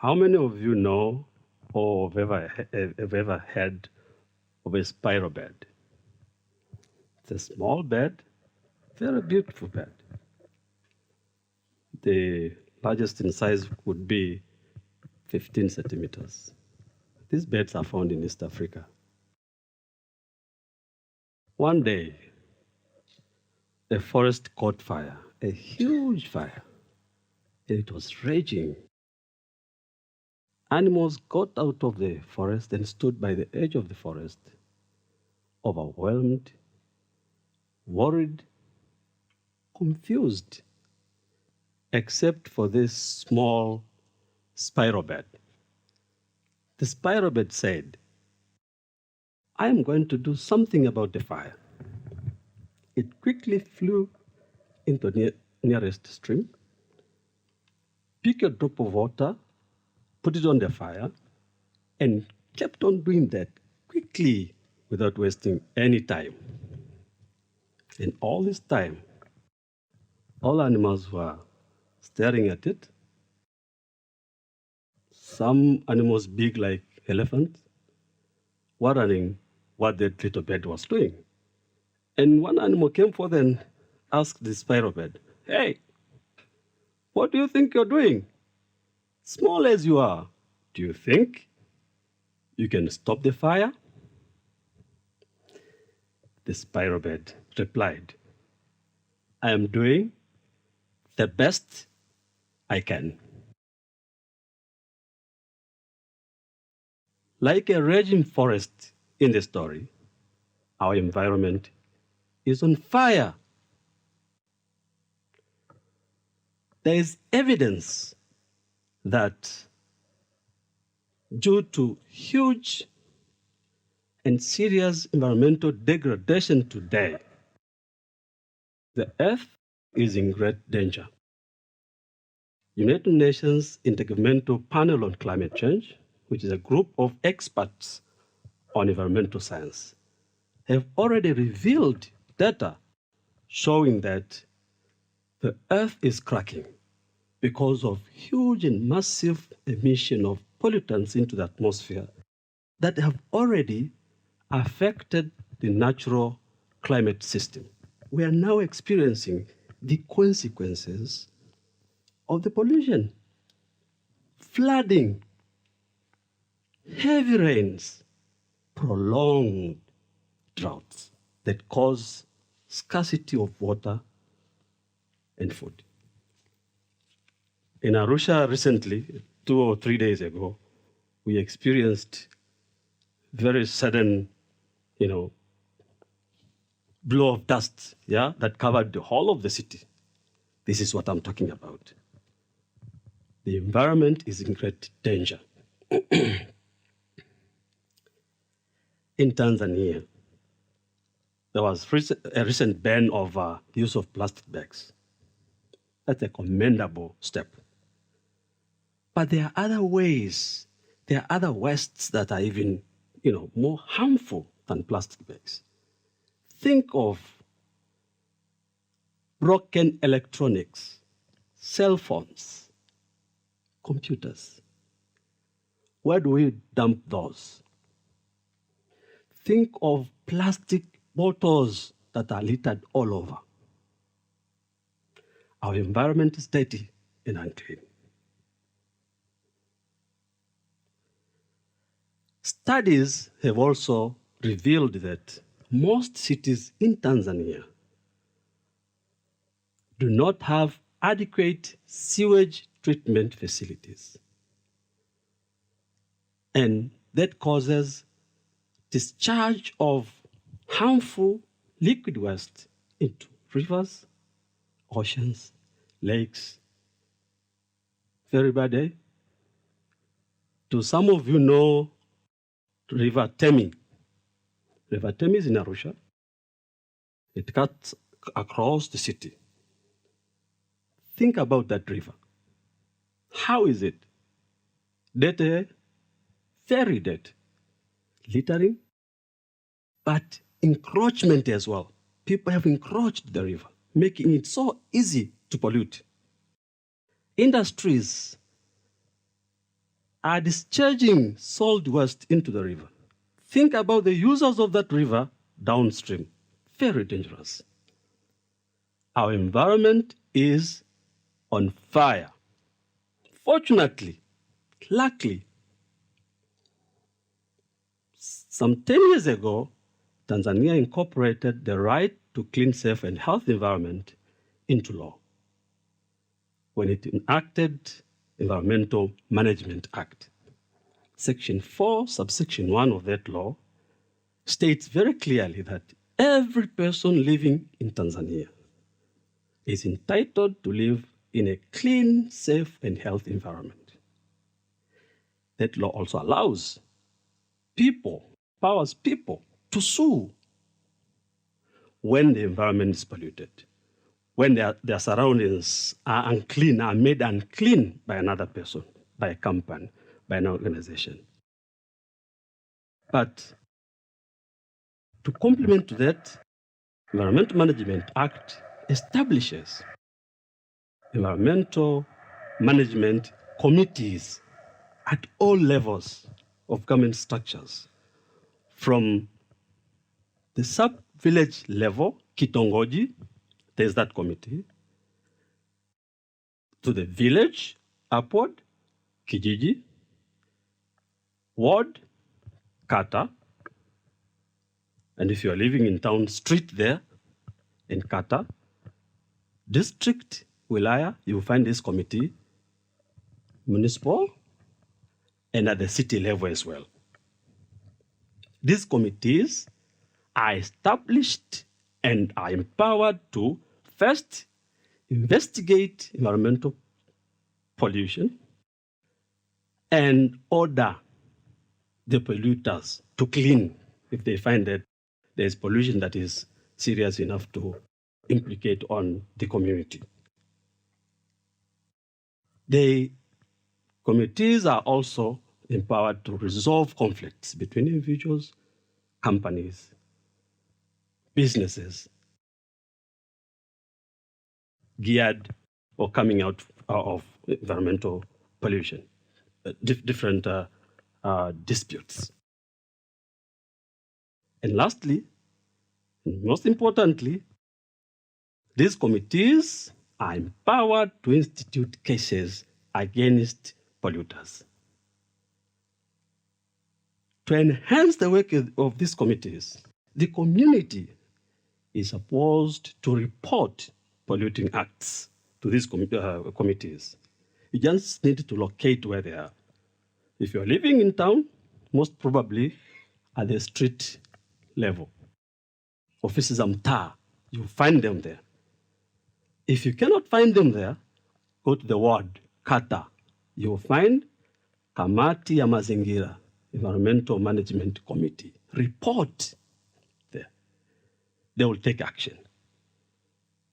How many of you know or have ever heard of a spiral bed? It's a small bed, very beautiful bed. The largest in size would be 15 centimeters. These beds are found in East Africa. One day, a forest caught fire, a huge fire. It was raging. Animals got out of the forest and stood by the edge of the forest, overwhelmed, worried, confused, except for this small spiral bed. The spiral bed said, I am going to do something about the fire. It quickly flew into the nearest stream, picked a drop of water, put it on the fire, and kept on doing that quickly without wasting any time. And all this time, all animals were staring at it. Some animals big like elephants, wondering what that little bed was doing. And one animal came forth and asked the spiral bed, hey, what do you think you're doing? Small as you are, do you think you can stop the fire? The spiral bed replied, I am doing the best I can. Like a raging forest in the story, our environment is on fire. There is evidence that due to huge and serious environmental degradation today, the Earth is in great danger. United Nations Intergovernmental Panel on Climate Change, which is a group of experts on environmental science, have already revealed data showing that the Earth is cracking because of huge and massive emission of pollutants into the atmosphere that have already affected the natural climate system. We are now experiencing the consequences of the pollution. Flooding, heavy rains, prolonged droughts that cause scarcity of water and food. In Arusha recently, 2 or 3 days ago, we experienced very sudden, blow of dust, that covered the whole of the city. This is what I'm talking about. The environment is in great danger. In Tanzania, there was a recent ban of use of plastic bags. That's a commendable step. But there are other ways, there are other wastes that are even, more harmful than plastic bags. Think of broken electronics, cell phones, computers. Where do we dump those? Think of plastic bottles that are littered all over. Our environment is dirty and unclean. Studies have also revealed that most cities in Tanzania do not have adequate sewage treatment facilities. And that causes discharge of harmful liquid waste into rivers, oceans, lakes. Very bad, eh? Do some of you know River Temi? River Temi is in Arusha. It cuts across the city. Think about that river. How is it? Dirty, very dirty. Littering, but encroachment as well. People have encroached the river, making it so easy to pollute. Industries are discharging solid waste into the river. Think about the users of that river downstream. Very dangerous. Our environment is on fire. Fortunately, luckily, some 10 years ago, Tanzania incorporated the right to clean, safe, and healthy environment into law when it enacted Environmental Management Act. Section 4, subsection 1 of that law states very clearly that every person living in Tanzania is entitled to live in a clean, safe, and healthy environment. That law also allows powers people to sue when the environment is polluted, when their surroundings are unclean, are made unclean by another person, by a company, by an organization. But to complement to that, Environmental Management Act establishes environmental management committees at all levels of government structures, from the sub-village level, Kitongoji, there's that committee, to the village, upward, Kijiji, ward, Kata, and if you're living in town, street there, in Kata, district, Wilaya, you will find this committee, municipal, and at the city level as well. These committees are established and are empowered to first investigate environmental pollution and order the polluters to clean if they find that there's pollution that is serious enough to implicate on the community. The committees are also empowered to resolve conflicts between individuals, companies, businesses, geared or coming out of environmental pollution, different disputes. And lastly, most importantly, these committees are empowered to institute cases against polluters. To enhance the work of these committees, the community is supposed to report polluting acts to these committees. You just need to locate where they are. If you're living in town, most probably at the street level. Offices of mtaa, you find them there. If you cannot find them there, go to the ward, kata. You will find Kamati ya Mazingira, Environmental Management Committee. Report there. They will take action.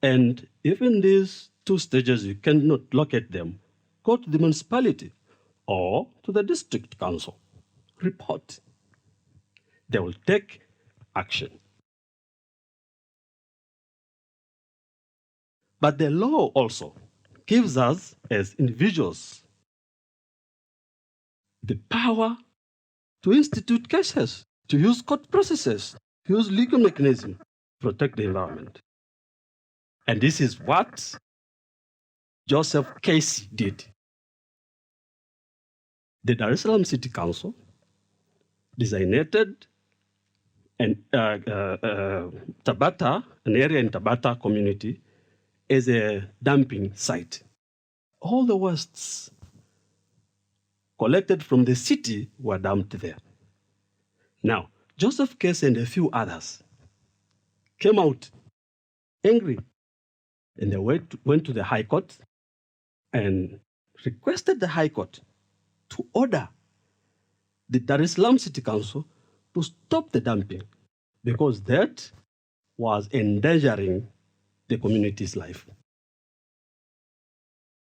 And if in these two stages you cannot locate them, go to the municipality or to the district council. Report. They will take action. But the law also gives us, as individuals, the power to institute cases, to use court processes, to use legal mechanisms to protect the environment. And this is what Joseph Casey did. The Dar es Salaam City Council designated Tabata, an area in Tabata community, as a dumping site. All the wastes collected from the city were dumped there. Now, Joseph Casey and a few others came out angry, and they went to the High Court and requested the High Court to order the Dar es Salaam City Council to stop the dumping, because that was endangering the community's life.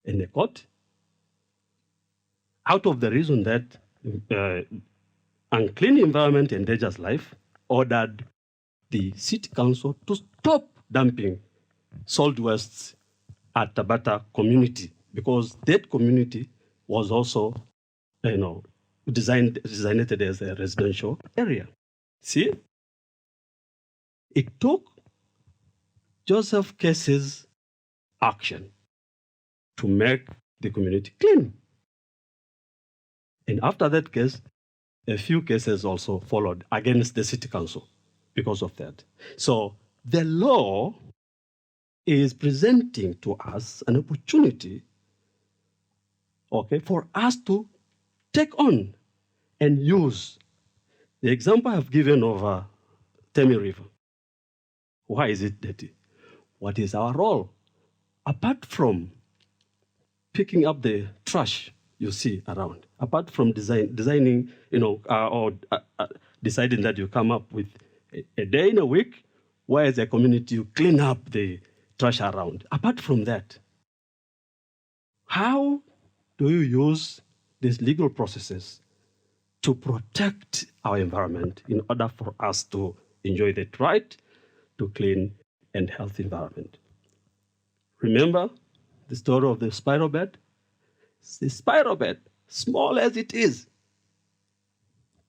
And the court, out of the reason that unclean environment endangers life, ordered the city council to stop dumping solid wastes at Tabata community, because that community was also designated as a residential area. See, it took Joseph Case's action to make the community clean. And after that case, a few cases also followed against the city council because of that. So the law is presenting to us an opportunity, okay, for us to take on and use the example I've given of Temi River. Why is it dirty? What is our role? Apart from picking up the trash you see around, apart from designing, or deciding that you come up with a day in a week where as a community you clean up the trash around. Apart from that, how do you use these legal processes to protect our environment in order for us to enjoy the right to clean and healthy environment? Remember the story of the spiral bed? The spiral bed, small as it is,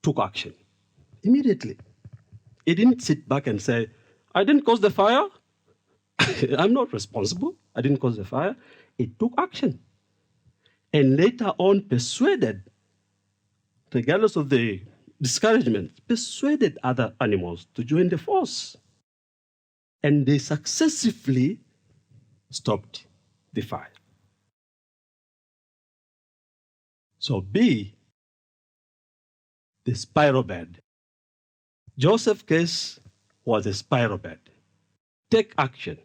took action immediately. It didn't sit back and say, I didn't cause the fire. I'm not responsible. I didn't cause the fire. It took action. And later on persuaded, regardless of the discouragement, persuaded other animals to join the force. And they successfully stopped the fire. So B, the spiral bed. Joseph's case was a spiral bed. Take action.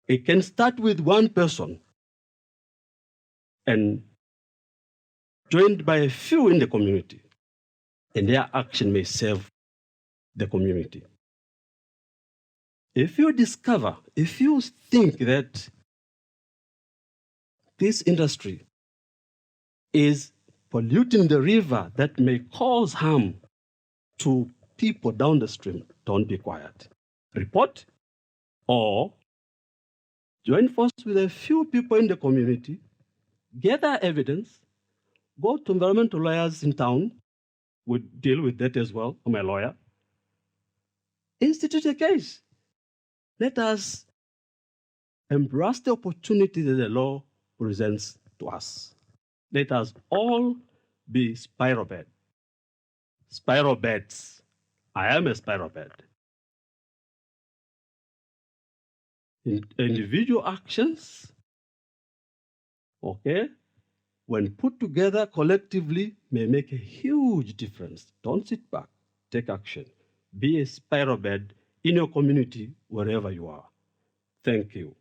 It can start with one person and joined by a few in the community, and their action may serve the community. If you think that this industry is polluting the river that may cause harm to people down the stream, don't be quiet. Report or join forces with a few people in the community, gather evidence, go to environmental lawyers in town, would deal with that as well. I'm a lawyer. Institute a case. Let us embrace the opportunity that the law presents to us. Let us all be spiral bed. Spiral beds. I am a spiral bed. Individual actions, okay, when put together collectively, may make a huge difference. Don't sit back. Take action. Be a spiral bed in your community, wherever you are. Thank you.